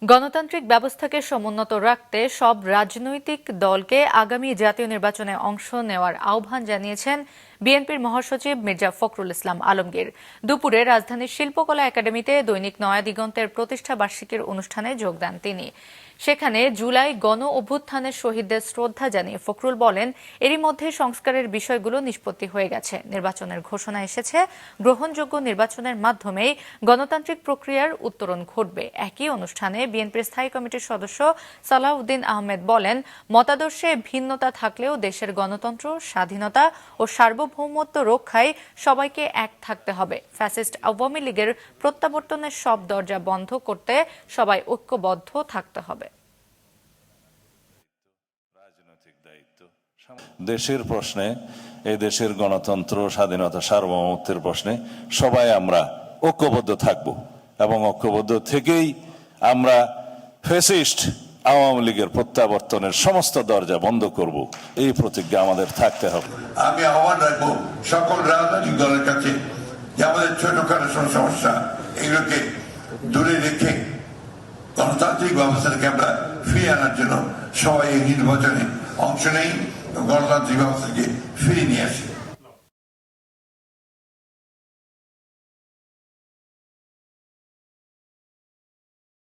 গণতান্ত্রিক ব্যবস্থাকে সমুন্নত রাখতে সব রাজনৈতিক দলকে আগামী জাতীয় নির্বাচনে অংশ নেওয়ার আহ্বান জানিয়েছেন বিএনপির মহাসচিব মির্জা ফখরুল ইসলাম আলমগীর। দুপুরে রাজধানীর শিল্পকলা একাডেমিতে দৈনিক নয়া দিগন্তের প্রতিষ্ঠা বার্ষিকীর অনুষ্ঠানে যোগ দেন তিনি। সেখানে জুলাই গণ অভ্যুত্থানের শহীদদের শ্রদ্ধা জানিয়ে ফখরুল বলেন, এরই মধ্যে সংস্কারের বিষয়গুলো নিষ্পত্তি হয়ে গেছে। নির্বাচনের ঘোষণা এসেছে। গ্রহণযোগ্য নির্বাচনের মাধ্যমেই গণতান্ত্রিক প্রক্রিয়ার উত্তরণ ঘটবে। একই অনুষ্ঠানে বিএনপির স্থায়ী কমিটির সদস্য সালাউদ্দিন আহমেদ বলেন, মতাদর্শে ভিন্নতা থাকলেও দেশের গণতন্ত্র, স্বাধীনতা ও সার্বভৌমত্ব রক্ষায় সবাইকে এক থাকতে হবে। ফ্যাসিস্ট আওয়ামী লীগের প্রত্যাবর্তনের সব দরজা বন্ধ করতে সবাই ঐক্যবদ্ধ থাকতে হবে। দেশের প্রশ্নে, এই দেশের গণতন্ত্র, স্বাধীনতা, সার্বভৌমত্বের প্রশ্নে সবাই আমরা ঐক্যবদ্ধ থাকব এবং ঐক্যবদ্ধ থেকেই আমরা ফ্যাসিস্ট আওয়ামী লীগের প্রত্যাবর্তনের সমস্ত দরজা বন্ধ করব, এই প্রতিজ্ঞা আমাদের থাকতে হবে। আমি আহ্বান রাখবো সকল রাজনৈতিক দলের কাছে যে আমাদের ছোটখাটো সমস্যা এগুলোকে দূরে রেখে গণতান্ত্রিক ব্যবস্থাকে আমরা ফিরিয়ে আনার জন্য সবাই এই নির্বাচনে অংশ নেই, গণতান্ত্রিক ব্যবস্থাকে ফিরিয়ে নিয়ে আসি।